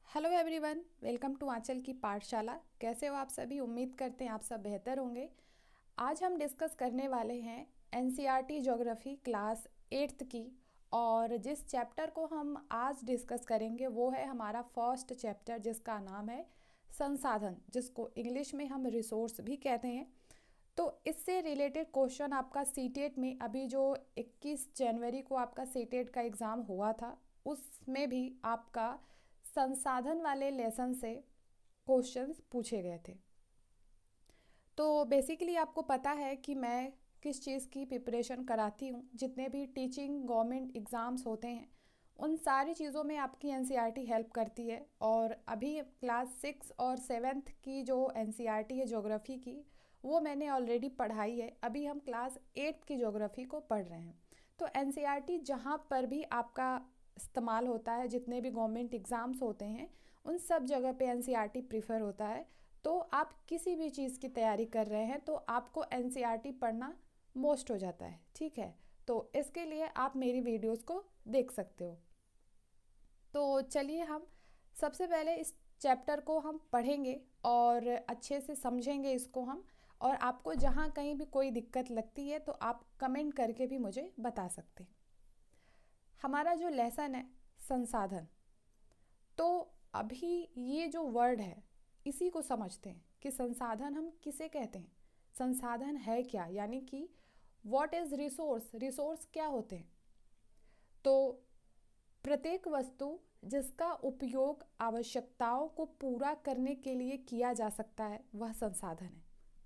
Hello everyone, welcome to आंचल की पाठशाला। कैसे हो आप सभी? उम्मीद करते हैं आप सब बेहतर होंगे। आज हम डिस्कस करने वाले हैं एनसीईआरटी ज्योग्राफी क्लास 8th की। और जिस चैप्टर को हम आज डिस्कस करेंगे वो है हमारा फर्स्ट चैप्टर, जिसका नाम है संसाधन, जिसको इंग्लिश में हम रिसोर्स भी कहते हैं। तो इससे रिलेटेड क्वेश्चन आपका सीटेट में अभी जो 21 जनवरी को आपका सीटेट का एग्ज़ाम हुआ था, उसमें भी आपका संसाधन वाले लेसन से क्वेश्चंस पूछे गए थे। तो बेसिकली आपको पता है कि मैं किस चीज़ की प्रिपरेशन कराती हूँ। जितने भी टीचिंग गवर्नमेंट एग्ज़ाम्स होते हैं उन सारी चीज़ों में आपकी एनसीईआरटी हेल्प करती है। और अभी क्लास 6 और 7th की जो एनसीईआरटी है ज्योग्राफी की, वो मैंने ऑलरेडी पढ़ाई है। अभी हम क्लास 8th की ज्योग्राफी को पढ़ रहे हैं। तो एनसीईआरटी जहाँ पर भी आपका इस्तेमाल होता है, जितने भी गवर्नमेंट एग्ज़ाम्स होते हैं उन सब जगह पे एनसीईआरटी प्रीफर होता है। तो आप किसी भी चीज़ की तैयारी कर रहे हैं तो आपको एनसीईआरटी पढ़ना मोस्ट हो जाता है, ठीक है। तो इसके लिए आप मेरी वीडियोस को देख सकते हो। तो चलिए हम सबसे पहले इस चैप्टर को हम पढ़ेंगे और अच्छे से समझेंगे इसको हम। और आपको जहाँ कहीं भी कोई दिक्कत लगती है तो आप कमेंट करके भी मुझे बता सकते हैं। हमारा जो लेसन है संसाधन, तो अभी ये जो वर्ड है इसी को समझते हैं कि संसाधन हम किसे कहते हैं, संसाधन है क्या, यानी कि व्हाट इज रिसोर्स, रिसोर्स क्या होते हैं। तो प्रत्येक वस्तु जिसका उपयोग आवश्यकताओं को पूरा करने के लिए किया जा सकता है वह संसाधन है।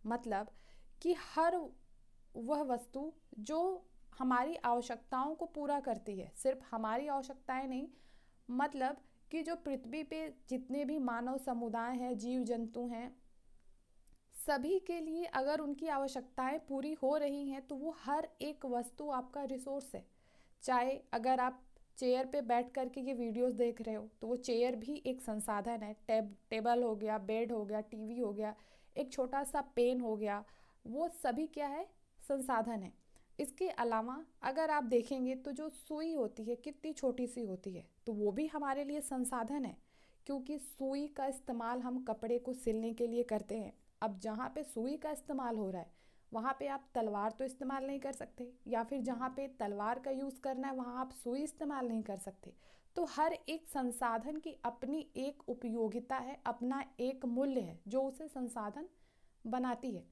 मतलब कि हर वह वस्तु जो हमारी आवश्यकताओं को पूरा करती है, सिर्फ हमारी आवश्यकताएं नहीं, मतलब कि जो पृथ्वी पे जितने भी मानव समुदाय हैं, जीव जंतु हैं, सभी के लिए अगर उनकी आवश्यकताएं पूरी हो रही हैं तो वो हर एक वस्तु आपका रिसोर्स है। चाहे अगर आप चेयर पे बैठ कर के ये वीडियोस देख रहे हो तो वो चेयर भी एक संसाधन है। टेबल हो गया, बेड हो गया, टीवी हो गया, एक छोटा सा पेन हो गया, वो सभी क्या है, संसाधन है। इसके अलावा अगर आप देखेंगे तो जो सुई होती है कितनी छोटी सी होती है, तो वो भी हमारे लिए संसाधन है, क्योंकि सुई का इस्तेमाल हम कपड़े को सिलने के लिए करते हैं। अब जहाँ पे सुई का इस्तेमाल हो रहा है वहाँ पे आप तलवार तो इस्तेमाल नहीं कर सकते, या फिर जहाँ पे तलवार का यूज़ करना है वहाँ आप सुई इस्तेमाल नहीं कर सकते। तो हर एक संसाधन की अपनी एक उपयोगिता है, अपना एक मूल्य है जो उसे संसाधन बनाती है।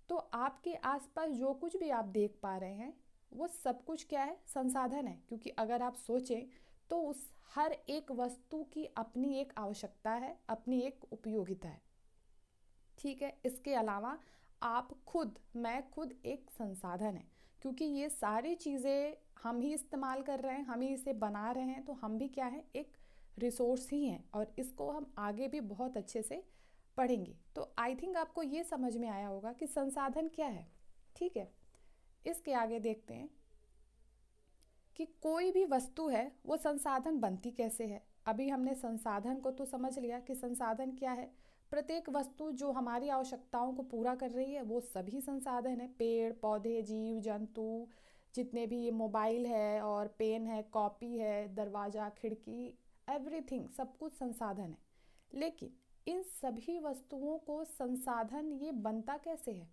तो आपके आसपास जो कुछ भी आप देख पा रहे हैं वो सब कुछ क्या है, संसाधन है। क्योंकि अगर आप सोचें तो उस हर एक वस्तु की अपनी एक आवश्यकता है, अपनी एक उपयोगिता है, ठीक है। इसके अलावा आप खुद, मैं खुद एक संसाधन है, क्योंकि ये सारी चीज़ें हम ही इस्तेमाल कर रहे हैं, हम ही इसे बना रहे हैं, तो हम भी क्या है, एक रिसोर्स ही हैं। और इसको हम आगे भी बहुत अच्छे से पढ़ेंगे। तो आई थिंक आपको ये समझ में आया होगा कि संसाधन क्या है, ठीक है। इसके आगे देखते हैं कि कोई भी वस्तु है वो संसाधन बनती कैसे है। अभी हमने संसाधन को तो समझ लिया कि संसाधन क्या है। प्रत्येक वस्तु जो हमारी आवश्यकताओं को पूरा कर रही है वो सभी संसाधन है। पेड़ पौधे, जीव जंतु, जितने भी, ये मोबाइल है और पेन है, कॉपी है, दरवाज़ा, खिड़की, एवरीथिंग, सब कुछ संसाधन है। लेकिन इन सभी वस्तुओं को संसाधन ये बनता कैसे है,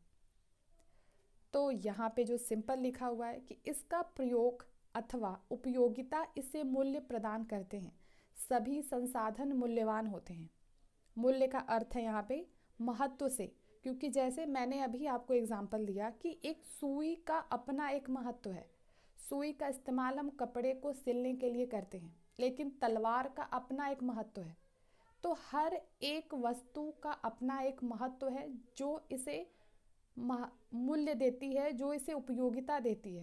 तो यहाँ पे जो सिंपल लिखा हुआ है कि इसका प्रयोग अथवा उपयोगिता इसे मूल्य प्रदान करते हैं। सभी संसाधन मूल्यवान होते हैं। मूल्य का अर्थ है यहाँ पे महत्व से, क्योंकि जैसे मैंने अभी आपको एग्जांपल दिया कि एक सुई का अपना एक महत्व है। सुई का इस्तेमाल हम कपड़े को सिलने के लिए करते हैं, लेकिन तलवार का अपना एक महत्व है। तो हर एक वस्तु का अपना एक महत्व है जो इसे मूल्य देती है, जो इसे उपयोगिता देती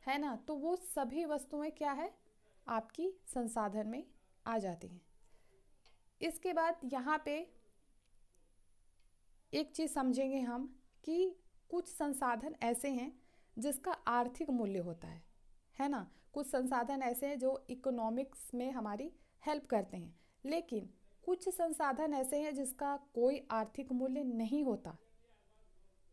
है ना। तो वो सभी वस्तुएं क्या है, आपकी संसाधन में आ जाती हैं। इसके बाद यहाँ पे एक चीज़ समझेंगे हम कि कुछ संसाधन ऐसे हैं जिसका आर्थिक मूल्य होता है ना। कुछ संसाधन ऐसे हैं जो इकोनॉमिक्स में हमारी हेल्प करते हैं, लेकिन कुछ संसाधन ऐसे हैं जिसका कोई आर्थिक मूल्य नहीं होता,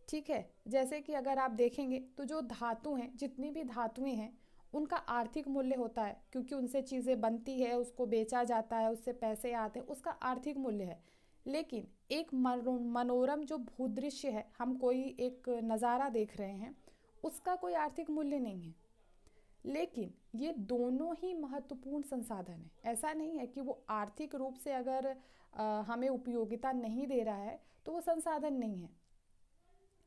ठीक है। जैसे कि अगर आप देखेंगे तो जो धातु हैं, जितनी भी धातुएं हैं, उनका आर्थिक मूल्य होता है, क्योंकि उनसे चीज़ें बनती है, उसको बेचा जाता है, उससे पैसे आते हैं, उसका आर्थिक मूल्य है। लेकिन एक मनोरम जो भूदृश्य है, हम कोई एक नज़ारा देख रहे हैं, उसका कोई आर्थिक मूल्य नहीं है। लेकिन ये दोनों ही महत्वपूर्ण संसाधन हैं। ऐसा नहीं है कि वो आर्थिक रूप से अगर हमें उपयोगिता नहीं दे रहा है तो वो संसाधन नहीं है।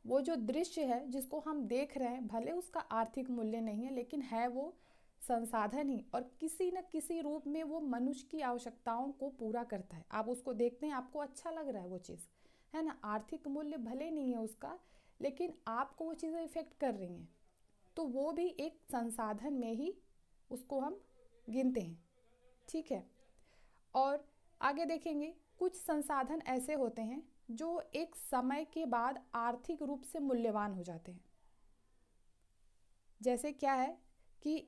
वो जो दृश्य है जिसको हम देख रहे हैं, भले उसका आर्थिक मूल्य नहीं है, लेकिन है वो संसाधन ही, और किसी न किसी रूप में वो मनुष्य की आवश्यकताओं को पूरा करता है। आप उसको देखते हैं, आपको अच्छा लग रहा है वो चीज़, है ना। आर्थिक मूल्य भले नहीं है उसका, लेकिन आपको वो चीज़ें इफ़ेक्ट कर रही हैं, तो वो भी एक संसाधन में ही उसको हम गिनते हैं। ठीक है। और आगे देखेंगे, कुछ संसाधन ऐसे होते हैं जो एक समय के बाद आर्थिक रूप से मूल्यवान हो जाते हैं। जैसे क्या है कि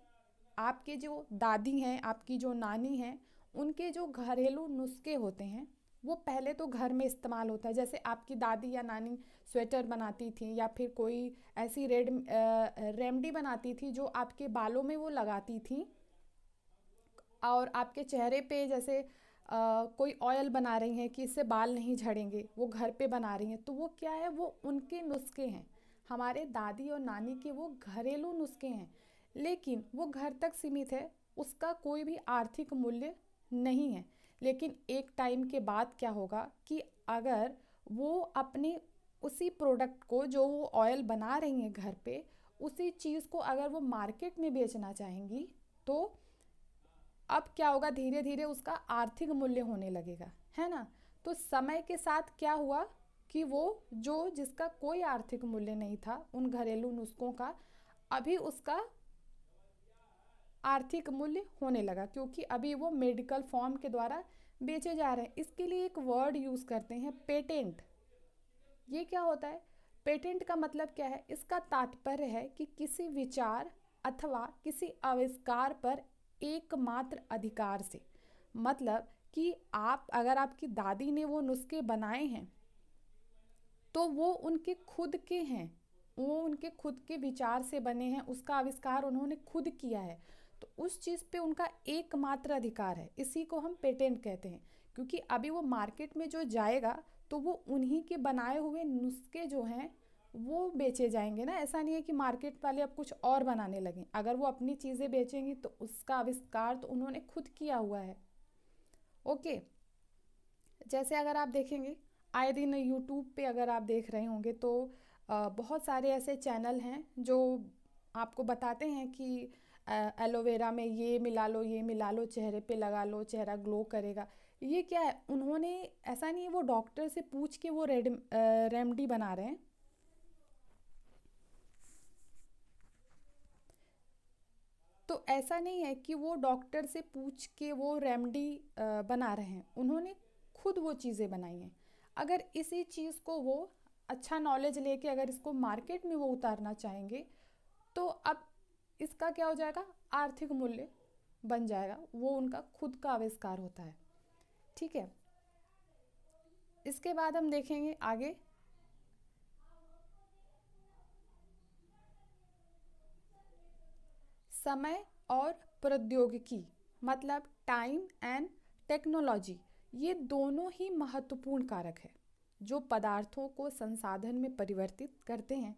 आपके जो दादी हैं, आपकी जो नानी हैं, उनके जो घरेलू नुस्खे होते हैं वो पहले तो घर में इस्तेमाल होता है। जैसे आपकी दादी या नानी स्वेटर बनाती थी, या फिर कोई ऐसी रेमडी बनाती थी जो आपके बालों में वो लगाती थी, और आपके चेहरे पे जैसे कोई ऑयल बना रही हैं कि इससे बाल नहीं झड़ेंगे, वो घर पे बना रही हैं, तो वो क्या है, वो उनके नुस्खे हैं। हमारे दादी और नानी के वो घरेलू नुस्खे हैं, लेकिन वो घर तक सीमित है, उसका कोई भी आर्थिक मूल्य नहीं है। लेकिन एक टाइम के बाद क्या होगा कि अगर वो अपने उसी प्रोडक्ट को, जो वो ऑयल बना रही हैं घर पे, उसी चीज़ को अगर वो मार्केट में बेचना चाहेंगी, तो अब क्या होगा, धीरे धीरे उसका आर्थिक मूल्य होने लगेगा, है ना। तो समय के साथ क्या हुआ कि वो जो जिसका कोई आर्थिक मूल्य नहीं था उन घरेलू नुस्खों का, अभी उसका आर्थिक मूल्य होने लगा, क्योंकि अभी वो मेडिकल फॉर्म के द्वारा बेचे जा रहे हैं। इसके लिए एक वर्ड यूज़ करते हैं, पेटेंट। ये क्या होता है, पेटेंट का मतलब क्या है, इसका तात्पर्य है कि किसी विचार अथवा किसी आविष्कार पर एकमात्र अधिकार से, मतलब कि आप, अगर आपकी दादी ने वो नुस्खे बनाए हैं तो वो उनके खुद के हैं, वो उनके खुद के विचार से बने हैं, उसका आविष्कार उन्होंने खुद किया है, तो उस चीज़ पे उनका एकमात्र अधिकार है। इसी को हम पेटेंट कहते हैं, क्योंकि अभी वो मार्केट में जो जाएगा तो वो उन्हीं के बनाए हुए नुस्खे जो हैं वो बेचे जाएंगे ना। ऐसा नहीं है कि मार्केट वाले अब कुछ और बनाने लगें। अगर वो अपनी चीज़ें बेचेंगी तो उसका आविष्कार तो उन्होंने खुद किया हुआ है। ओके। जैसे अगर आप देखेंगे, आए दिन यूट्यूब पे अगर आप देख रहे होंगे तो बहुत सारे ऐसे चैनल हैं जो आपको बताते हैं कि एलोवेरा में ये मिला लो, ये मिला लो, चेहरे पे लगा लो, चेहरा ग्लो करेगा। ये क्या है, उन्होंने, ऐसा नहीं है वो डॉक्टर से पूछ के वो रेमडी बना रहे हैं। तो ऐसा नहीं है कि वो डॉक्टर से पूछ के वो रेमडी बना रहे हैं, उन्होंने खुद वो चीज़ें बनाई हैं। अगर इसी चीज़ को वो अच्छा नॉलेज लेके अगर इसको मार्केट में वो उतारना चाहेंगे, तो अब इसका क्या हो जाएगा, आर्थिक मूल्य बन जाएगा, वो उनका खुद का आविष्कार होता है। ठीक है। इसके बाद हम देखेंगे आगे, समय और प्रौद्योगिकी, मतलब टाइम एंड टेक्नोलॉजी, ये दोनों ही महत्वपूर्ण कारक है जो पदार्थों को संसाधन में परिवर्तित करते हैं।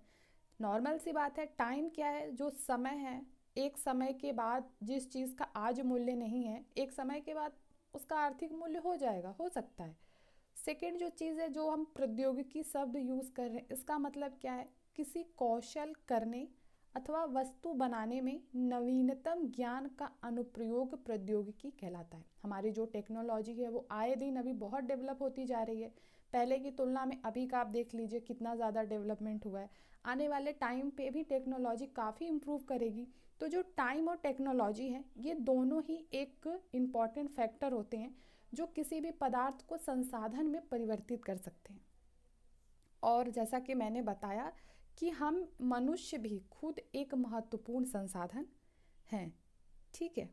नॉर्मल सी बात है, टाइम क्या है, जो समय है, एक समय के बाद जिस चीज़ का आज मूल्य नहीं है, एक समय के बाद उसका आर्थिक मूल्य हो जाएगा, हो सकता है। सेकंड जो चीज़ है, जो हम प्रौद्योगिकी शब्द यूज़ कर रहे हैं, इसका मतलब क्या है, किसी कौशल करने अथवा वस्तु बनाने में नवीनतम ज्ञान का अनुप्रयोग प्रौद्योगिकी कहलाता है। हमारी जो टेक्नोलॉजी है वो आए दिन अभी बहुत डेवलप होती जा रही है। पहले की तुलना में अभी का आप देख लीजिए कितना ज़्यादा डेवलपमेंट हुआ है। आने वाले टाइम पे भी टेक्नोलॉजी काफ़ी इम्प्रूव करेगी। तो जो टाइम और टेक्नोलॉजी है, ये दोनों ही एक इम्पॉर्टेंट फैक्टर होते हैं जो किसी भी पदार्थ को संसाधन में परिवर्तित कर सकते हैं। और जैसा कि मैंने बताया कि हम मनुष्य भी खुद एक महत्वपूर्ण संसाधन हैं। ठीक है।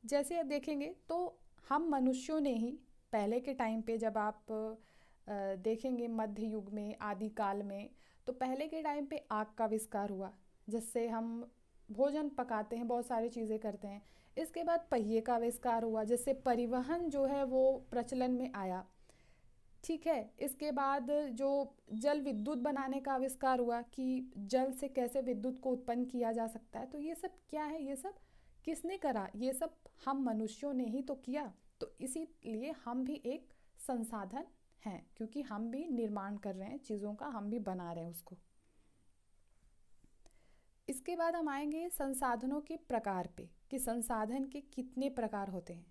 जैसे देखेंगे तो हम मनुष्यों ने ही पहले के टाइम पे, जब आप देखेंगे मध्य युग में, आदिकाल में, तो पहले के टाइम पे आग का आविष्कार हुआ, जिससे हम भोजन पकाते हैं, बहुत सारी चीज़ें करते हैं। इसके बाद पहिए का आविष्कार हुआ, जिससे परिवहन जो है वो प्रचलन में आया। ठीक है, इसके बाद जो जल विद्युत बनाने का आविष्कार हुआ कि जल से कैसे विद्युत को उत्पन्न किया जा सकता है। तो ये सब क्या है, ये सब किसने करा, ये सब हम मनुष्यों ने ही तो किया। तो इसीलिए हम भी एक संसाधन हैं, क्योंकि हम भी निर्माण कर रहे हैं चीज़ों का, हम भी बना रहे हैं उसको। इसके बाद हम आएंगे संसाधनों के प्रकार पे, कि संसाधन के कितने प्रकार होते हैं।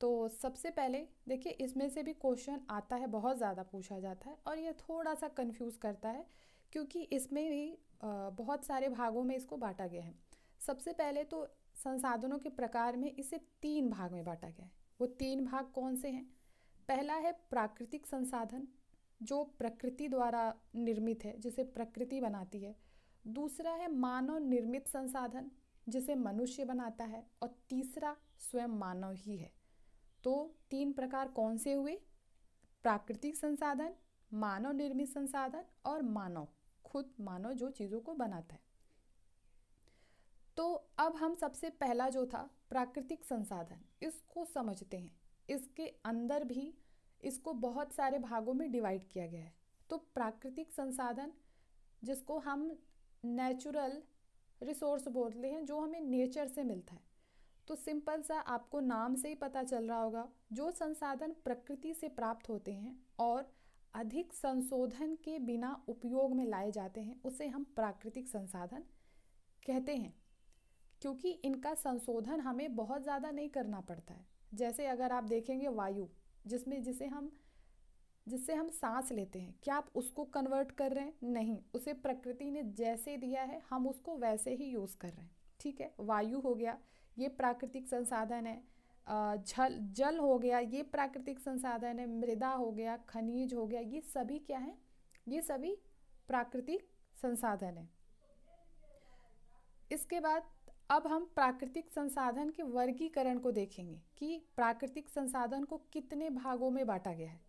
तो सबसे पहले देखिए, इसमें से भी क्वेश्चन आता है, बहुत ज़्यादा पूछा जाता है और ये थोड़ा सा कंफ्यूज करता है, क्योंकि इसमें भी बहुत सारे भागों में इसको बांटा गया है। सबसे पहले तो संसाधनों के प्रकार में इसे 3 भाग में बांटा गया है। वो 3 भाग कौन से हैं? पहला है प्राकृतिक संसाधन, जो प्रकृति द्वारा निर्मित है, जिसे प्रकृति बनाती है। दूसरा है मानव निर्मित संसाधन, जिसे मनुष्य बनाता है। और तीसरा स्वयं मानव ही है। तो 3 प्रकार कौन से हुए? प्राकृतिक संसाधन, मानव निर्मित संसाधन और मानव, खुद मानव जो चीज़ों को बनाता है। तो अब हम सबसे पहला जो था प्राकृतिक संसाधन, इसको समझते हैं। इसके अंदर भी इसको बहुत सारे भागों में डिवाइड किया गया है। तो प्राकृतिक संसाधन, जिसको हम नेचुरल रिसोर्स बोलते हैं, जो हमें नेचर से मिलता है। तो सिंपल सा आपको नाम से ही पता चल रहा होगा, जो संसाधन प्रकृति से प्राप्त होते हैं और अधिक संशोधन के बिना उपयोग में लाए जाते हैं, उसे हम प्राकृतिक संसाधन कहते हैं। क्योंकि इनका संशोधन हमें बहुत ज़्यादा नहीं करना पड़ता है। जैसे अगर आप देखेंगे वायु, जिससे हम सांस लेते हैं, क्या आप उसको कन्वर्ट कर रहे हैं? नहीं, उसे प्रकृति ने जैसे दिया है हम उसको वैसे ही यूज़ कर रहे हैं। ठीक है, वायु हो गया, ये प्राकृतिक संसाधन है। जल हो गया, ये प्राकृतिक संसाधन है। मृदा हो गया, खनिज हो गया, ये सभी क्या है? ये सभी प्राकृतिक संसाधन है। इसके बाद अब हम प्राकृतिक संसाधन के वर्गीकरण को देखेंगे कि प्राकृतिक संसाधन को कितने भागों में बांटा गया है।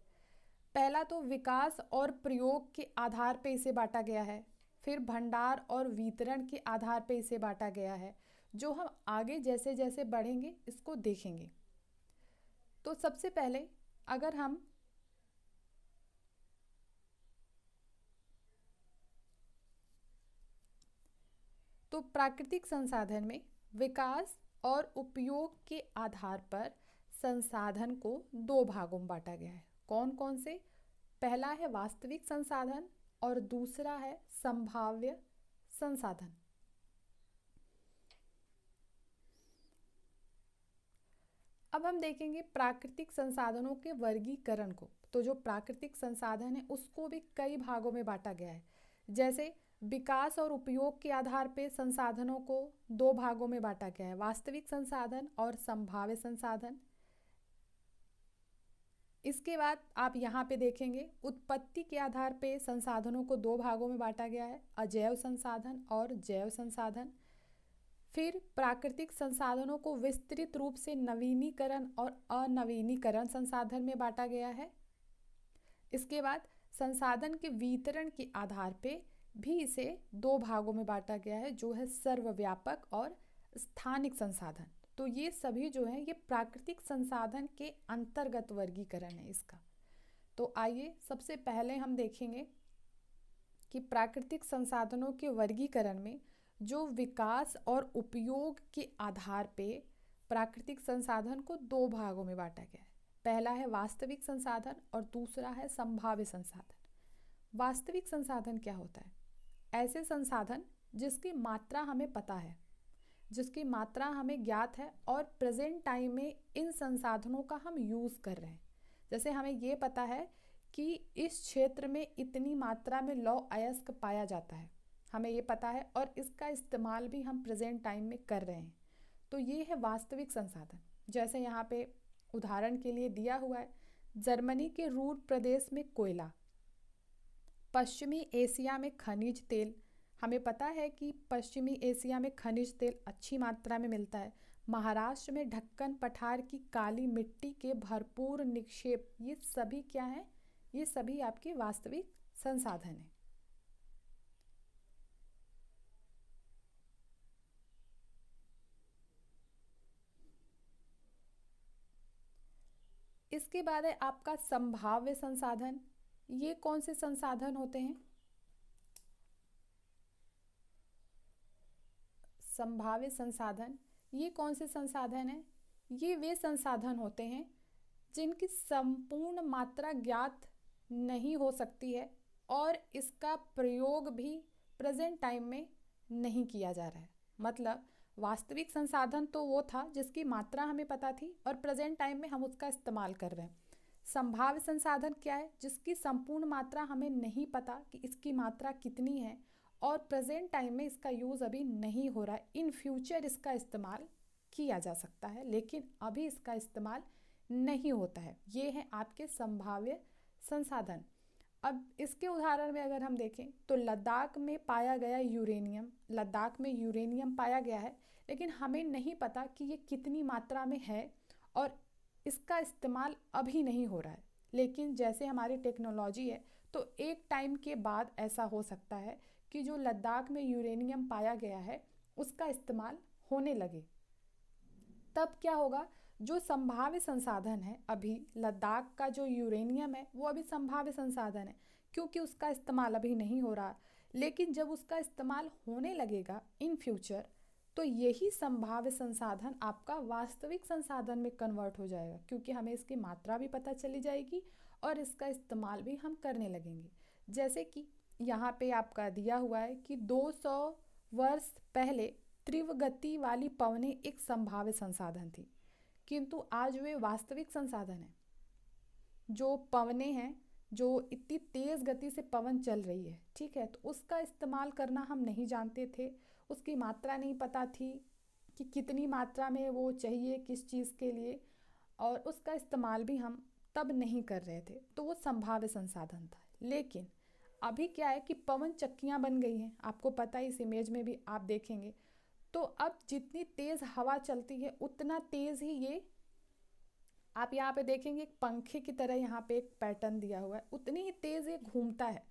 पहला तो विकास और प्रयोग के आधार पे इसे बांटा गया है। फिर भंडार और वितरण के आधार पे इसे बांटा गया है, जो हम आगे जैसे जैसे बढ़ेंगे इसको देखेंगे। तो सबसे पहले अगर हम तो प्राकृतिक संसाधन में विकास और उपयोग के आधार पर संसाधन को 2 भागों में बांटा गया है। कौन कौन से? पहला है वास्तविक संसाधन और दूसरा है संभाव्य संसाधन। अब हम देखेंगे प्राकृतिक संसाधनों के वर्गीकरण को। तो जो प्राकृतिक संसाधन है उसको भी कई भागों में बांटा गया है। जैसे विकास और उपयोग के आधार पर संसाधनों को 2 भागों में बांटा गया है, वास्तविक संसाधन और संभाव्य संसाधन। इसके बाद आप यहाँ पे देखेंगे उत्पत्ति के आधार पे संसाधनों को 2 भागों में बांटा गया है, अजैव संसाधन और जैव संसाधन। फिर प्राकृतिक संसाधनों को विस्तृत रूप से नवीनीकरण और अनवीनीकरण संसाधन में बांटा गया है। इसके बाद संसाधन के वितरण के आधार पे भी इसे 2 भागों में बांटा गया है, जो है सर्वव्यापक और स्थानिक संसाधन। तो ये सभी जो है ये प्राकृतिक संसाधन के अंतर्गत वर्गीकरण है इसका। तो आइए सबसे पहले हम देखेंगे कि प्राकृतिक संसाधनों के वर्गीकरण में जो विकास और उपयोग के आधार पे प्राकृतिक संसाधन को 2 भागों में बांटा गया है। पहला है वास्तविक संसाधन और दूसरा है संभाव्य संसाधन। वास्तविक संसाधन क्या होता है? ऐसे संसाधन जिसकी मात्रा हमें पता है, जिसकी मात्रा हमें ज्ञात है और प्रेजेंट टाइम में इन संसाधनों का हम यूज़ कर रहे हैं। जैसे हमें ये पता है कि इस क्षेत्र में इतनी मात्रा में लौह अयस्क पाया जाता है, हमें ये पता है और इसका इस्तेमाल भी हम प्रेजेंट टाइम में कर रहे हैं। तो ये है वास्तविक संसाधन। जैसे यहाँ पे उदाहरण के लिए दिया हुआ है, जर्मनी के रूर प्रदेश में कोयला, पश्चिमी एशिया में खनिज तेल। हमें पता है कि पश्चिमी एशिया में खनिज तेल अच्छी मात्रा में मिलता है। महाराष्ट्र में ढक्कन पठार की काली मिट्टी के भरपूर निक्षेप, ये सभी क्या है? ये सभी आपके वास्तविक संसाधन हैं। इसके बाद है आपका संभाव्य संसाधन। ये कौन से संसाधन होते हैं? संभाव्य संसाधन ये कौन से संसाधन हैं? ये वे संसाधन होते हैं जिनकी संपूर्ण मात्रा ज्ञात नहीं हो सकती है और इसका प्रयोग भी प्रेजेंट टाइम में नहीं किया जा रहा है। मतलब वास्तविक संसाधन तो वो था जिसकी मात्रा हमें पता थी और प्रेजेंट टाइम में हम उसका इस्तेमाल कर रहे हैं। संभाव्य संसाधन क्या है? जिसकी संपूर्ण मात्रा हमें नहीं पता कि इसकी मात्रा कितनी है और प्रेजेंट टाइम में इसका यूज़ अभी नहीं हो रहा है। इन फ्यूचर इसका इस्तेमाल किया जा सकता है लेकिन अभी इसका इस्तेमाल नहीं होता है। ये हैं आपके संभाव्य संसाधन। अब इसके उदाहरण में अगर हम देखें तो लद्दाख में पाया गया यूरेनियम, लद्दाख में यूरेनियम पाया गया है लेकिन हमें नहीं पता कि ये कितनी मात्रा में है और इसका इस्तेमाल अभी नहीं हो रहा है। लेकिन जैसे हमारी टेक्नोलॉजी है तो एक टाइम के बाद ऐसा हो सकता है कि जो लद्दाख में यूरेनियम पाया गया है उसका इस्तेमाल होने लगे। तब क्या होगा? जो संभाव्य संसाधन है, अभी लद्दाख का जो यूरेनियम है वो अभी संभाव्य संसाधन है क्योंकि उसका इस्तेमाल अभी नहीं हो रहा। लेकिन जब उसका इस्तेमाल होने लगेगा इन फ्यूचर तो यही संभाव्य संसाधन आपका वास्तविक संसाधन में कन्वर्ट हो जाएगा क्योंकि हमें इसकी मात्रा भी पता चली जाएगी और इसका इस्तेमाल भी हम करने लगेंगे। जैसे कि यहाँ पे आपका दिया हुआ है कि 200 वर्ष पहले तीव्र गति वाली पवनें एक संभाव्य संसाधन थी किंतु आज वे वास्तविक संसाधन है। जो पवनें हैं, जो इतनी तेज़ गति से पवन चल रही है, ठीक है, तो उसका इस्तेमाल करना हम नहीं जानते थे, उसकी मात्रा नहीं पता थी कि कितनी मात्रा में वो चाहिए किस चीज़ के लिए और उसका इस्तेमाल भी हम तब नहीं कर रहे थे, तो वो संभाव्य संसाधन था। लेकिन अभी क्या है कि पवन चक्कियाँ बन गई हैं, आपको पता है, इस इमेज में भी आप देखेंगे। तो अब जितनी तेज़ हवा चलती है उतना तेज़ ही ये, आप यहाँ पे देखेंगे एक पंखे की तरह यहाँ पे एक पैटर्न दिया हुआ है, उतनी ही तेज़ ये घूमता है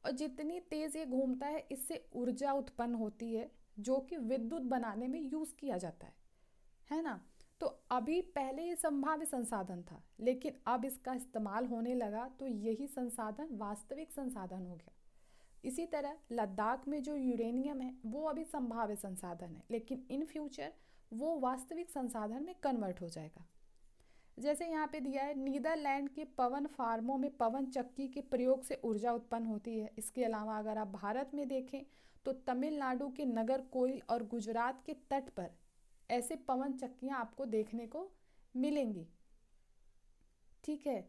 और जितनी तेज़ ये घूमता है इससे ऊर्जा उत्पन्न होती है जो कि विद्युत बनाने में यूज़ किया जाता है ना। तो अभी पहले ये संभाव्य संसाधन था लेकिन अब इसका इस्तेमाल होने लगा तो यही संसाधन वास्तविक संसाधन हो गया। इसी तरह लद्दाख में जो यूरेनियम है वो अभी संभाव्य संसाधन है लेकिन इन फ्यूचर वो वास्तविक संसाधन में कन्वर्ट हो जाएगा। जैसे यहाँ पे दिया है, नीदरलैंड के पवन फार्मों में पवन चक्की के प्रयोग से ऊर्जा उत्पन्न होती है। इसके अलावा अगर आप भारत में देखें तो तमिलनाडु के नगर कोइल और गुजरात के तट पर ऐसे पवन चक्कियाँ आपको देखने को मिलेंगी। ठीक है,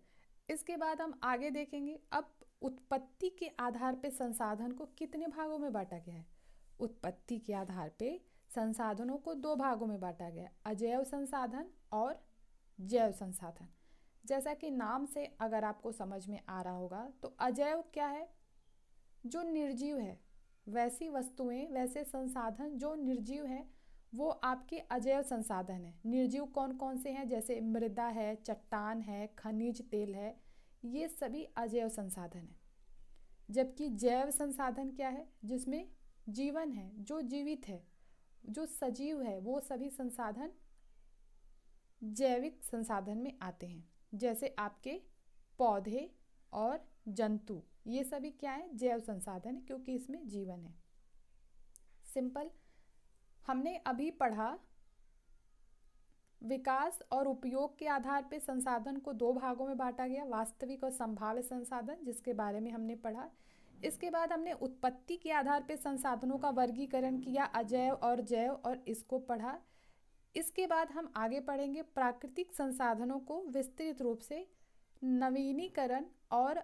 इसके बाद हम आगे देखेंगे। अब उत्पत्ति के आधार पे संसाधन को कितने भागों में बांटा गया है? उत्पत्ति के आधार पे संसाधनों को 2 भागों में बांटा गया है, अजैव संसाधन और जैव संसाधन। जैसा कि नाम से अगर आपको समझ में आ रहा होगा तो अजैव क्या है? जो निर्जीव है, वैसी वस्तुएं, वैसे संसाधन जो निर्जीव है वो आपके अजैव संसाधन है। निर्जीव कौन कौन से हैं? जैसे मृदा है, चट्टान है, खनिज तेल है, ये सभी अजैव संसाधन है। जबकि जैव संसाधन क्या है? जिसमें जीवन है, जो जीवित है, जो सजीव है, वो सभी संसाधन जैविक संसाधन में आते हैं। जैसे आपके पौधे और जंतु, ये सभी क्या है? जैव संसाधन है क्योंकि इसमें जीवन है। सिंपल। हमने अभी पढ़ा विकास और उपयोग के आधार पे संसाधन को 2 भागों में बांटा गया, वास्तविक और संभाव्य संसाधन, जिसके बारे में हमने पढ़ा। इसके बाद हमने उत्पत्ति के आधार पे संसाधनों का वर्गीकरण किया, अजैव और जैव, और इसको पढ़ा। इसके बाद हम आगे पढ़ेंगे प्राकृतिक संसाधनों को विस्तृत रूप से नवीनीकरण और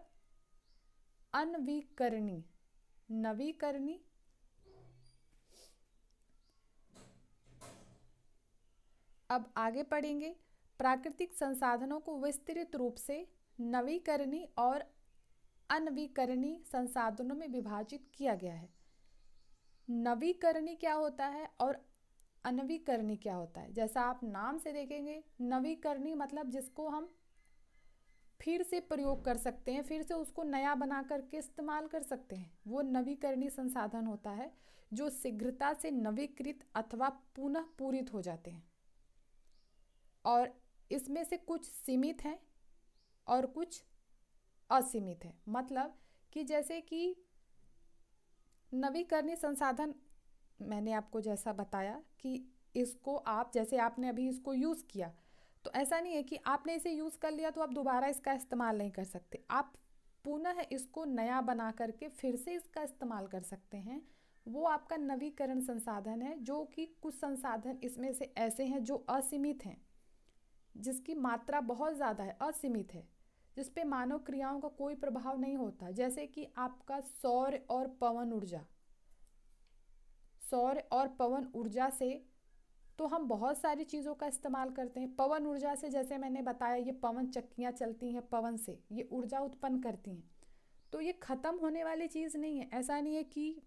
अनवीकरणीय। अब आगे पढ़ेंगे प्राकृतिक संसाधनों को विस्तृत रूप से नवीकरणीय और अनवीकरणीय संसाधनों में विभाजित किया गया है। नवीकरणीय क्या होता है और अनवीकरणीय क्या होता है? जैसा आप नाम से देखेंगे, नवीकरणीय मतलब जिसको हम फिर से प्रयोग कर सकते हैं, फिर से उसको नया बना करके इस्तेमाल कर सकते हैं, वो नवीकरणीय संसाधन होता है जो शीघ्रता से नवीकृत अथवा पुनः पूरित हो जाते हैं। और इसमें से कुछ सीमित हैं और कुछ असीमित है। मतलब कि जैसे कि नवीकरणीय संसाधन, मैंने आपको जैसा बताया कि इसको आप, जैसे आपने अभी इसको यूज़ किया, तो ऐसा नहीं है कि आपने इसे यूज़ कर लिया तो आप दोबारा इसका इस्तेमाल नहीं कर सकते। आप पुनः इसको नया बना करके फिर से इसका इस्तेमाल कर सकते हैं। वो आपका नवीकरण संसाधन है, जो कि कुछ संसाधन इसमें से ऐसे हैं जो असीमित हैं, जिसकी मात्रा बहुत ज़्यादा है, असीमित है, जिस पे मानव क्रियाओं का कोई प्रभाव नहीं होता। जैसे कि आपका सौर और पवन ऊर्जा। सौर और पवन ऊर्जा से तो हम बहुत सारी चीज़ों का इस्तेमाल करते हैं। पवन ऊर्जा से, जैसे मैंने बताया, ये पवन चक्कियाँ चलती हैं, पवन से ये ऊर्जा उत्पन्न करती हैं। तो ये ख़त्म होने वाली चीज़ नहीं है। ऐसा नहीं है कि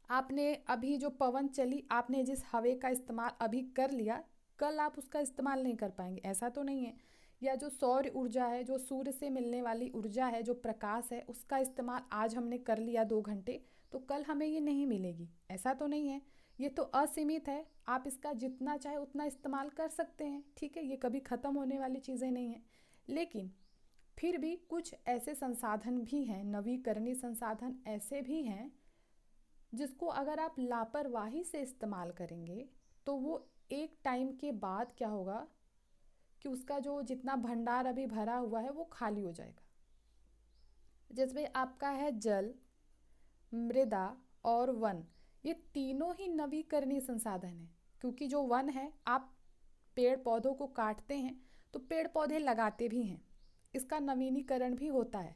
आपने अभी जो पवन चली, आपने जिस हवा का इस्तेमाल अभी कर लिया, कल आप उसका इस्तेमाल नहीं कर पाएंगे, ऐसा तो नहीं है। या जो सौर ऊर्जा है, जो सूर्य से मिलने वाली ऊर्जा है, जो प्रकाश है, उसका इस्तेमाल आज हमने कर लिया 2 घंटे, तो कल हमें ये नहीं मिलेगी, ऐसा तो नहीं है। ये तो असीमित है, आप इसका जितना चाहे उतना इस्तेमाल कर सकते हैं, ठीक है, ये कभी ख़त्म होने वाली चीज़ें नहीं हैं। लेकिन फिर भी कुछ ऐसे संसाधन भी हैं, नवीकरणीय संसाधन ऐसे भी हैं, जिसको अगर आप लापरवाही से इस्तेमाल करेंगे तो वो एक टाइम के बाद क्या होगा कि उसका जो जितना भंडार अभी भरा हुआ है वो खाली हो जाएगा। जिसमें आपका है जल, मृदा और वन, ये तीनों ही नवीकरणीय संसाधन हैं। क्योंकि जो वन है, आप पेड़ पौधों को काटते हैं तो पेड़ पौधे लगाते भी हैं, इसका नवीनीकरण भी होता है।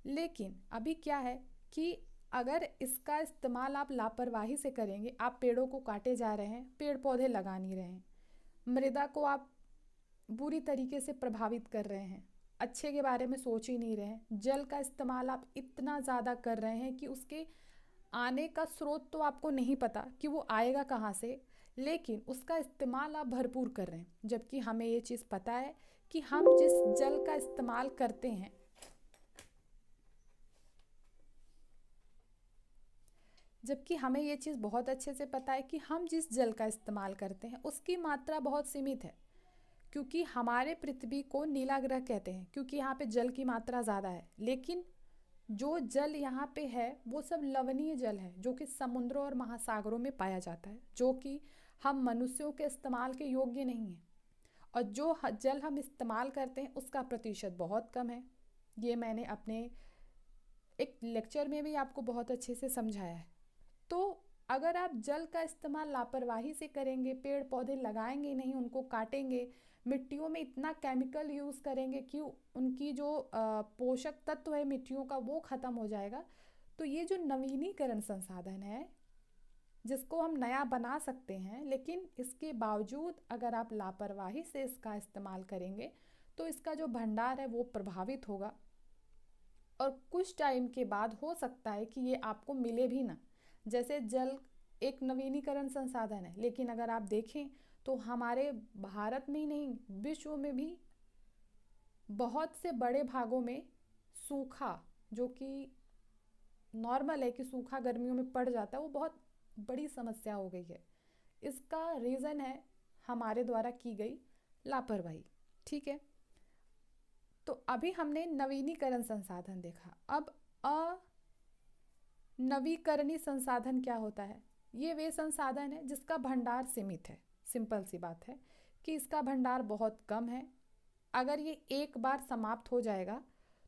लेकिन अभी क्या है कि अगर इसका इस्तेमाल आप लापरवाही से करेंगे, आप पेड़ों को काटे जा रहे हैं, पेड़ पौधे लगा नहीं रहे हैं, मृदा को आप बुरी तरीके से प्रभावित कर रहे हैं, अच्छे के बारे में सोच ही नहीं रहे हैं, जल का इस्तेमाल आप इतना ज़्यादा कर रहे हैं कि उसके आने का स्रोत तो आपको नहीं पता कि वो आएगा कहाँ से, लेकिन उसका इस्तेमाल आप भरपूर कर रहे हैं। जबकि हमें ये चीज़ पता है कि हम जिस जल का इस्तेमाल करते हैं, जबकि हमें ये चीज़ बहुत अच्छे से पता है कि हम जिस जल का इस्तेमाल करते हैं उसकी मात्रा बहुत सीमित है। क्योंकि हमारे पृथ्वी को नीला ग्रह कहते हैं, क्योंकि यहाँ पे जल की मात्रा ज़्यादा है। लेकिन जो जल यहाँ पे है वो सब लवणीय जल है, जो कि समुद्रों और महासागरों में पाया जाता है, जो कि हम मनुष्यों के इस्तेमाल के योग्य नहीं है। और जो जल हम इस्तेमाल करते हैं उसका प्रतिशत बहुत कम है। ये मैंने अपने एक लेक्चर में भी आपको बहुत अच्छे से समझाया है। तो अगर आप जल का इस्तेमाल लापरवाही से करेंगे, पेड़ पौधे लगाएंगे नहीं, उनको काटेंगे, मिट्टियों में इतना केमिकल यूज़ करेंगे कि उनकी जो पोषक तत्व है मिट्टियों का वो ख़त्म हो जाएगा। तो ये जो नवीनीकरण संसाधन है, जिसको हम नया बना सकते हैं, लेकिन इसके बावजूद अगर आप लापरवाही से इसका इस्तेमाल करेंगे तो इसका जो भंडार है वो प्रभावित होगा। और कुछ टाइम के बाद हो सकता है कि ये आपको मिले भी ना। जैसे जल एक नवीनीकरण संसाधन है, लेकिन अगर आप देखें तो हमारे भारत में ही नहीं, विश्व में भी बहुत से बड़े भागों में सूखा, जो कि नॉर्मल है कि सूखा गर्मियों में पड़ जाता है, वो बहुत बड़ी समस्या हो गई है। इसका रीज़न है हमारे द्वारा की गई लापरवाही, ठीक है। तो अभी हमने नवीनीकरण संसाधन देखा। अब अनवीकरणीय संसाधन क्या होता है? ये वे संसाधन है जिसका भंडार सीमित है। सिंपल सी बात है कि इसका भंडार बहुत कम है। अगर ये एक बार समाप्त हो जाएगा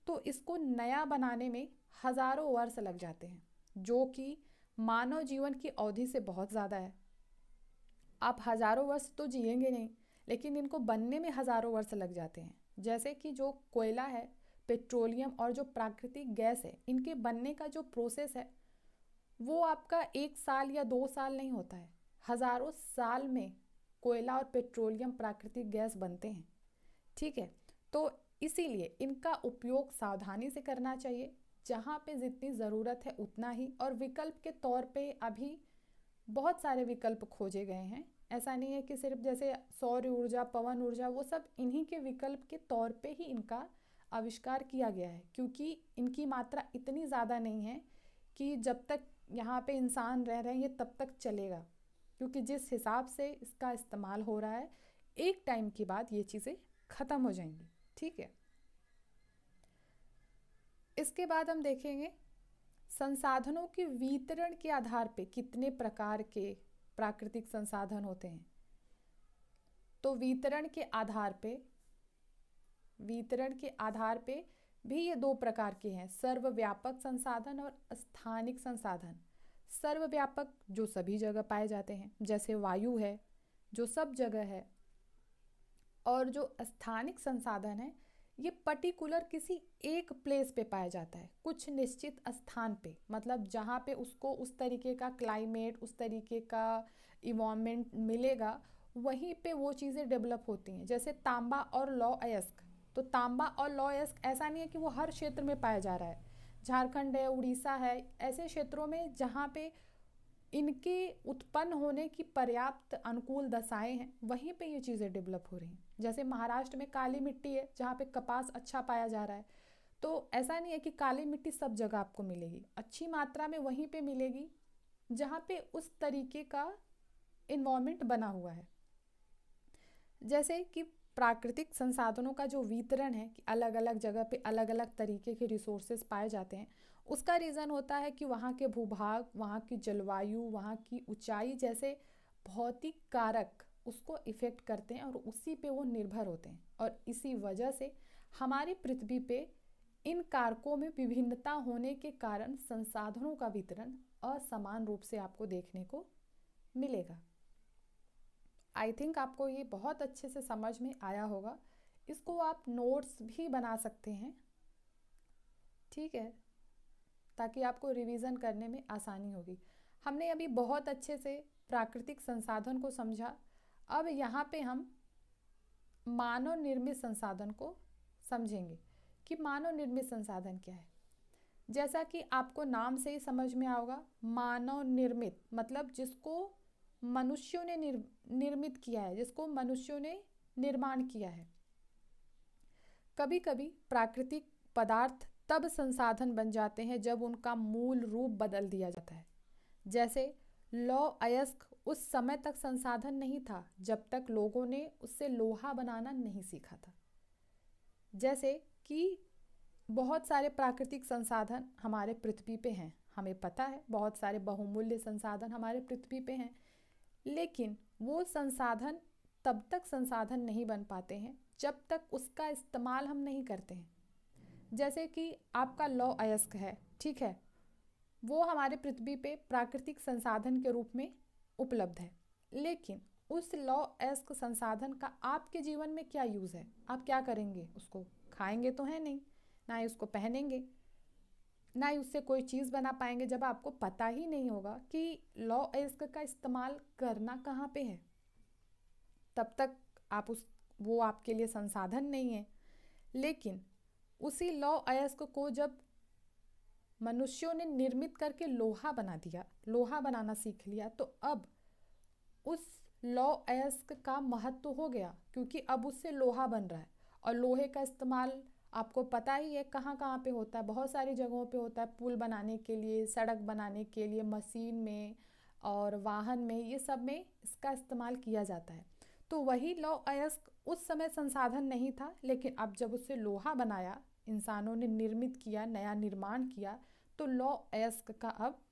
तो इसको नया बनाने में हजारों वर्ष लग जाते हैं, जो कि मानव जीवन की अवधि से बहुत ज़्यादा है। आप हजारों वर्ष तो जिएंगे नहीं, लेकिन इनको बनने में हजारों वर्ष लग जाते हैं। जैसे कि जो कोयला है, पेट्रोलियम और जो प्राकृतिक गैस है, इनके बनने का जो प्रोसेस है वो आपका 1 साल या 2 साल नहीं होता है, हजारों साल में कोयला और पेट्रोलियम प्राकृतिक गैस बनते हैं, ठीक है। तो इसीलिए इनका उपयोग सावधानी से करना चाहिए, जहाँ पे जितनी ज़रूरत है उतना ही। और विकल्प के तौर पे अभी बहुत सारे विकल्प खोजे गए हैं। ऐसा नहीं है कि सिर्फ जैसे सौर ऊर्जा, पवन ऊर्जा, वो सब इन्हीं के विकल्प के तौर पे ही इनका आविष्कार किया गया है, क्योंकि इनकी मात्रा इतनी ज़्यादा नहीं है कि जब तक यहाँ पे इंसान रह रहे हैं ये तब तक चलेगा। क्योंकि जिस हिसाब से इसका इस्तेमाल हो रहा है, एक टाइम के बाद ये चीज़ें ख़त्म हो जाएंगी, ठीक है। इसके बाद हम देखेंगे संसाधनों के वितरण के आधार पे कितने प्रकार के प्राकृतिक संसाधन होते हैं। तो वितरण के आधार पे भी ये दो प्रकार के हैं, सर्वव्यापक संसाधन और स्थानिक संसाधन। सर्वव्यापक जो सभी जगह पाए जाते हैं, जैसे वायु है जो सब जगह है, और जो स्थानिक संसाधन है ये पर्टिकुलर किसी एक प्लेस पे पाया जाता है, कुछ निश्चित स्थान पे, मतलब जहाँ पे उसको उस तरीके का क्लाइमेट, उस तरीके का इन्वायरमेंट मिलेगा, वहीं पे वो चीज़ें डेवलप होती हैं। जैसे तांबा और लौह अयस्क, तो तांबा और लौह अयस्क ऐसा नहीं है कि वो हर क्षेत्र में पाया जा रहा है। झारखंड है, उड़ीसा है, ऐसे क्षेत्रों में जहाँ पे इनके उत्पन्न होने की पर्याप्त अनुकूल दशाएं हैं, वहीं पे ये चीज़ें डेवलप हो रही हैं। जैसे महाराष्ट्र में काली मिट्टी है जहाँ पे कपास अच्छा पाया जा रहा है, तो ऐसा नहीं है कि काली मिट्टी सब जगह आपको मिलेगी, अच्छी मात्रा में वहीं पे मिलेगी जहाँ पे उस तरीके का इन्वायरमेंट बना हुआ है। जैसे कि प्राकृतिक संसाधनों का जो वितरण है कि अलग अलग जगह पे अलग अलग तरीके के रिसोर्सेज पाए जाते हैं, उसका रीज़न होता है कि वहाँ के भूभाग, वहाँ की जलवायु, वहाँ की ऊंचाई जैसे भौतिक कारक उसको इफ़ेक्ट करते हैं और उसी पे वो निर्भर होते हैं। और इसी वजह से हमारी पृथ्वी पे इन कारकों में विभिन्नता होने के कारण संसाधनों का वितरण असमान रूप से आपको देखने को मिलेगा। आई थिंक आपको ये बहुत अच्छे से समझ में आया होगा। इसको आप नोट्स भी बना सकते हैं, ठीक है, ताकि आपको रिवीजन करने में आसानी होगी। हमने अभी बहुत अच्छे से प्राकृतिक संसाधन को समझा। अब यहाँ पे हम मानव निर्मित संसाधन को समझेंगे कि मानव निर्मित संसाधन क्या है। जैसा कि आपको नाम से ही समझ में आओगा, मानव निर्मित मतलब जिसको मनुष्यों ने निर्मित किया है, जिसको मनुष्यों ने निर्माण किया है। कभी कभी प्राकृतिक पदार्थ तब संसाधन बन जाते हैं जब उनका मूल रूप बदल दिया जाता है। जैसे लौह अयस्क उस समय तक संसाधन नहीं था जब तक लोगों ने उससे लोहा बनाना नहीं सीखा था। जैसे कि बहुत सारे प्राकृतिक संसाधन हमारे पृथ्वी पे हैं, हमें पता है बहुत सारे बहुमूल्य संसाधन हमारे पृथ्वी पे हैं, लेकिन वो संसाधन तब तक संसाधन नहीं बन पाते हैं जब तक उसका इस्तेमाल हम नहीं करते हैं। जैसे कि आपका लौह अयस्क है, ठीक है, वो हमारे पृथ्वी पे प्राकृतिक संसाधन के रूप में उपलब्ध है, लेकिन उस लौह अयस्क संसाधन का आपके जीवन में क्या यूज़ है? आप क्या करेंगे? उसको खाएंगे तो है नहीं, ना ही उसको पहनेंगे, ना ही उससे कोई चीज़ बना पाएंगे जब आपको पता ही नहीं होगा कि लौह अयस्क का इस्तेमाल करना कहाँ पे है। तब तक आप वो आपके लिए संसाधन नहीं है। लेकिन उसी लौह अयस्क को जब मनुष्यों ने निर्मित करके लोहा बना दिया, लोहा बनाना सीख लिया, तो अब उस लौह अयस्क का महत्व हो गया, क्योंकि अब उससे लोहा बन रहा है। और लोहे का इस्तेमाल आपको पता ही है कहाँ कहाँ पे होता है, बहुत सारी जगहों पे होता है, पुल बनाने के लिए, सड़क बनाने के लिए, मशीन में और वाहन में, ये सब में इसका इस्तेमाल किया जाता है। तो वही लौह अयस्क उस समय संसाधन नहीं था, लेकिन अब जब उससे लोहा बनाया, इंसानों ने निर्मित किया, नया निर्माण किया, तो लौह अयस्क का अब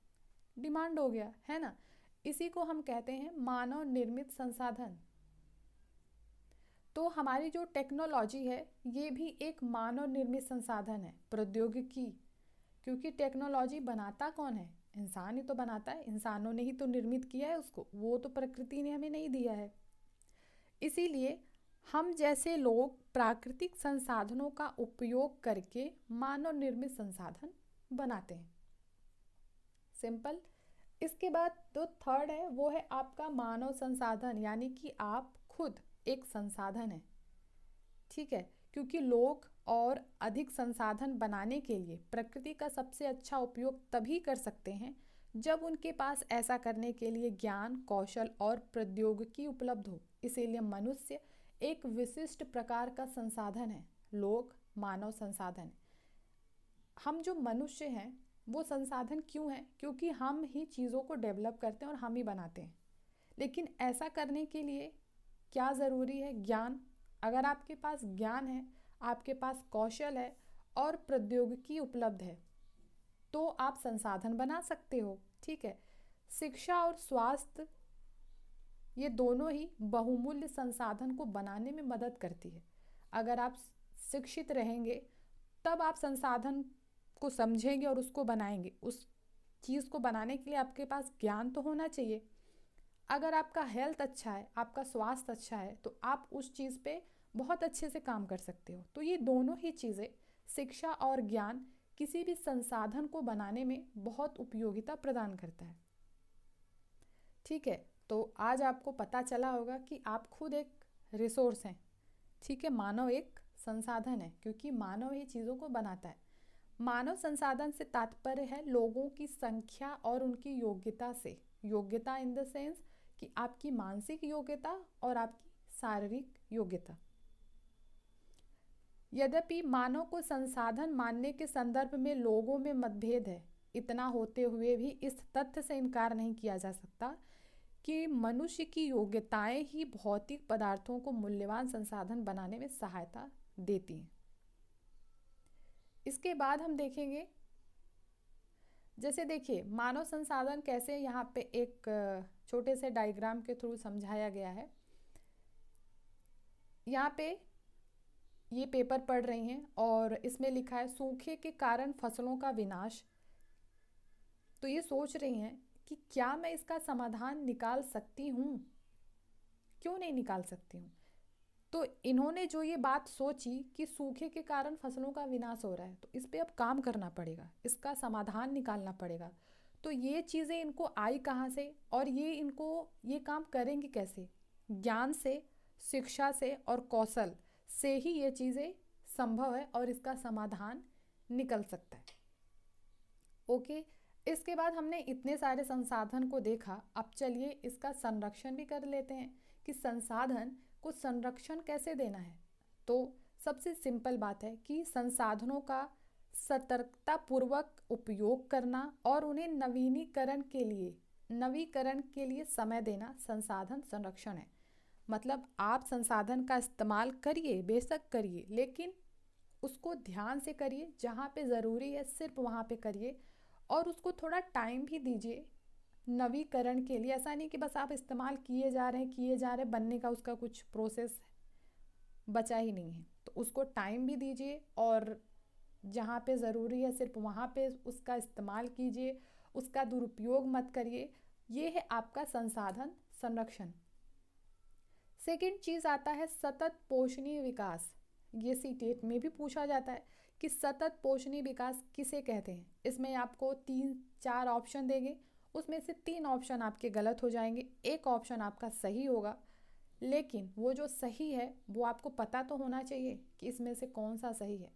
डिमांड हो गया है ना। इसी को हम कहते हैं मानव निर्मित संसाधन। तो हमारी जो टेक्नोलॉजी है ये भी एक मानव निर्मित संसाधन है, प्रौद्योगिकी, क्योंकि टेक्नोलॉजी बनाता कौन है? इंसान ही तो बनाता है, इंसानों ने ही तो निर्मित किया है उसको, वो तो प्रकृति ने हमें नहीं दिया है। इसीलिए हम जैसे लोग प्राकृतिक संसाधनों का उपयोग करके मानव निर्मित संसाधन बनाते हैं। सिंपल। इसके बाद जो थर्ड है वो है आपका मानव संसाधन, यानी कि आप खुद एक संसाधन है, ठीक है, क्योंकि लोग और अधिक संसाधन बनाने के लिए प्रकृति का सबसे अच्छा उपयोग तभी कर सकते हैं जब उनके पास ऐसा करने के लिए ज्ञान, कौशल और प्रौद्योगिकी उपलब्ध हो। इसीलिए मनुष्य एक विशिष्ट प्रकार का संसाधन है। लोग मानव संसाधन, हम जो मनुष्य हैं वो संसाधन क्यों हैं? क्योंकि हम ही चीज़ों को डेवलप करते हैं और हम ही बनाते हैं। लेकिन ऐसा करने के लिए क्या ज़रूरी है? ज्ञान। अगर आपके पास ज्ञान है, आपके पास कौशल है और प्रौद्योगिकी उपलब्ध है तो आप संसाधन बना सकते हो। ठीक है, शिक्षा और स्वास्थ्य ये दोनों ही बहुमूल्य संसाधन को बनाने में मदद करती है। अगर आप शिक्षित रहेंगे तब आप संसाधन को समझेंगे और उसको बनाएंगे। उस चीज़ को बनाने के लिए आपके पास ज्ञान तो होना चाहिए। अगर आपका हेल्थ अच्छा है, आपका स्वास्थ्य अच्छा है, तो आप उस चीज़ पे बहुत अच्छे से काम कर सकते हो। तो ये दोनों ही चीज़ें, शिक्षा और ज्ञान, किसी भी संसाधन को बनाने में बहुत उपयोगिता प्रदान करता है। ठीक है, तो आज आपको पता चला होगा कि आप खुद एक रिसोर्स हैं। ठीक है, मानव एक संसाधन है क्योंकि मानव ही चीज़ों को बनाता है। मानव संसाधन से तात्पर्य है लोगों की संख्या और उनकी योग्यता से। योग्यता इन द सेंस कि आपकी मानसिक योग्यता और आपकी शारीरिक योग्यता। यद्यपि मानव को संसाधन मानने के संदर्भ में लोगों में मतभेद है, इतना होते हुए भी इस तथ्य से इनकार नहीं किया जा सकता कि मनुष्य की योग्यताएं ही भौतिक पदार्थों को मूल्यवान संसाधन बनाने में सहायता देती हैं। इसके बाद हम देखेंगे, जैसे देखिए मानव संसाधन कैसे यहाँ पे एक छोटे से डायग्राम के थ्रू समझाया गया है। यहाँ पे ये पेपर पढ़ रही हैं और इसमें लिखा है सूखे के कारण फसलों का विनाश। तो ये सोच रही हैं कि क्या मैं इसका समाधान निकाल सकती हूँ, क्यों नहीं निकाल सकती हूँ। तो इन्होंने जो ये बात सोची कि सूखे के कारण फसलों का विनाश हो रहा है, तो इस पे अब काम करना पड़ेगा, इसका समाधान निकालना पड़ेगा। तो ये चीज़ें इनको आई कहाँ से और ये काम करेंगे कैसे? ज्ञान से, शिक्षा से और कौशल से ही ये चीज़ें संभव है और इसका समाधान निकल सकता है। ओके, इसके बाद हमने इतने सारे संसाधन को देखा, अब चलिए इसका संरक्षण भी कर लेते हैं कि संसाधन को संरक्षण कैसे देना है। तो सबसे सिंपल बात है कि संसाधनों का सतर्कता पूर्वक उपयोग करना और उन्हें नवीकरण के लिए समय देना संसाधन संरक्षण है। मतलब आप संसाधन का इस्तेमाल करिए, बेशक करिए, लेकिन उसको ध्यान से करिए, जहाँ पे ज़रूरी है सिर्फ वहाँ पे करिए और उसको थोड़ा टाइम भी दीजिए नवीकरण के लिए। ऐसा नहीं कि बस आप इस्तेमाल किए जा रहे हैं, बनने का उसका कुछ प्रोसेस बचा ही नहीं है। तो उसको टाइम भी दीजिए और जहाँ पे ज़रूरी है सिर्फ वहाँ पे उसका इस्तेमाल कीजिए, उसका दुरुपयोग मत करिए। ये है आपका संसाधन संरक्षण। सेकंड चीज़ आता है सतत पोषणीय विकास। ये सीटेट में भी पूछा जाता है कि सतत पोषणीय विकास किसे कहते हैं। इसमें आपको 3-4 ऑप्शन देंगे, उसमें से 3 ऑप्शन आपके गलत हो जाएंगे, एक ऑप्शन आपका सही होगा। लेकिन वो जो सही है वो आपको पता तो होना चाहिए कि इसमें से कौन सा सही है।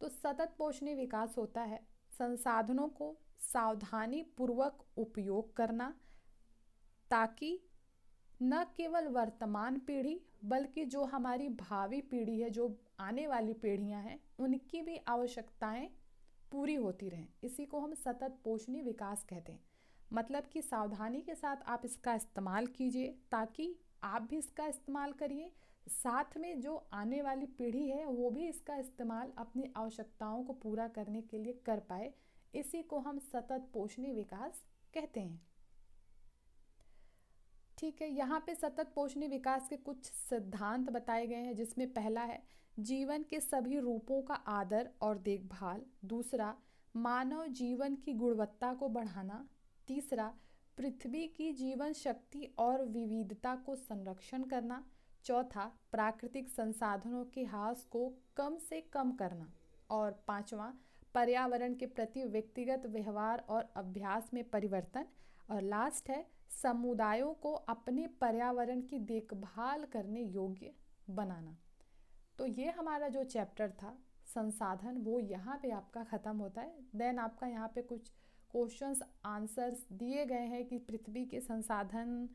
तो सतत पोषणीय विकास होता है संसाधनों को सावधानी पूर्वक उपयोग करना, ताकि न केवल वर्तमान पीढ़ी बल्कि जो हमारी भावी पीढ़ी है, जो आने वाली पीढ़ियां हैं, उनकी भी आवश्यकताएं पूरी होती रहें। इसी को हम सतत पोषणीय विकास कहते हैं। मतलब कि सावधानी के साथ आप इसका इस्तेमाल कीजिए ताकि आप भी इसका इस्तेमाल करिए, साथ में जो आने वाली पीढ़ी है वो भी इसका इस्तेमाल अपनी आवश्यकताओं को पूरा करने के लिए कर पाए। इसी को हम सतत पोषणीय विकास कहते हैं। ठीक है, यहाँ पे सतत पोषणीय विकास के कुछ सिद्धांत बताए गए हैं, जिसमें पहला है जीवन के सभी रूपों का आदर और देखभाल। दूसरा, मानव जीवन की गुणवत्ता को बढ़ाना। तीसरा, पृथ्वी की जीवन शक्ति और विविधता को संरक्षण करना। चौथा, प्राकृतिक संसाधनों के ह्रास को कम से कम करना। और पांचवा, पर्यावरण के प्रति व्यक्तिगत व्यवहार और अभ्यास में परिवर्तन। और लास्ट है समुदायों को अपने पर्यावरण की देखभाल करने योग्य बनाना। तो ये हमारा जो चैप्टर था संसाधन, वो यहाँ पे आपका ख़त्म होता है। देन आपका यहाँ पे कुछ क्वेश्चंस आंसर्स दिए गए हैं कि पृथ्वी के संसाधन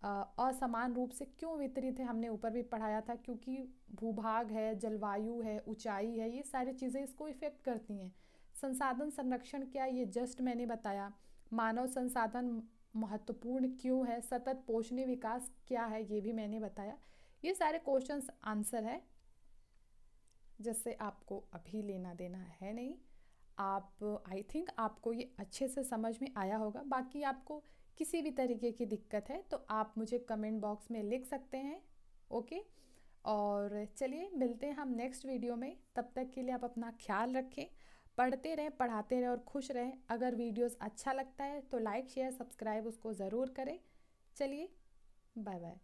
असमान रूप से क्यों वितरित है। हमने ऊपर भी पढ़ाया था, क्योंकि भूभाग है, जलवायु है, ऊंचाई है, ये सारी चीज़ें इसको इफ़ेक्ट करती हैं। संसाधन संरक्षण क्या, ये जस्ट मैंने बताया। मानव संसाधन महत्वपूर्ण क्यों है, सतत पोषणीय विकास क्या है, ये भी मैंने बताया। ये सारे क्वेश्चंस आंसर है जिससे आपको अभी लेना देना है नहीं। आप आई थिंक आपको ये अच्छे से समझ में आया होगा। बाकी आपको किसी भी तरीके की दिक्कत है तो आप मुझे कमेंट बॉक्स में लिख सकते हैं। ओके, और चलिए मिलते हैं हम नेक्स्ट वीडियो में। तब तक के लिए आप अपना ख्याल रखें, पढ़ते रहें, पढ़ाते रहें और खुश रहें। अगर वीडियोस अच्छा लगता है तो लाइक शेयर सब्सक्राइब उसको ज़रूर करें। चलिए, बाय बाय।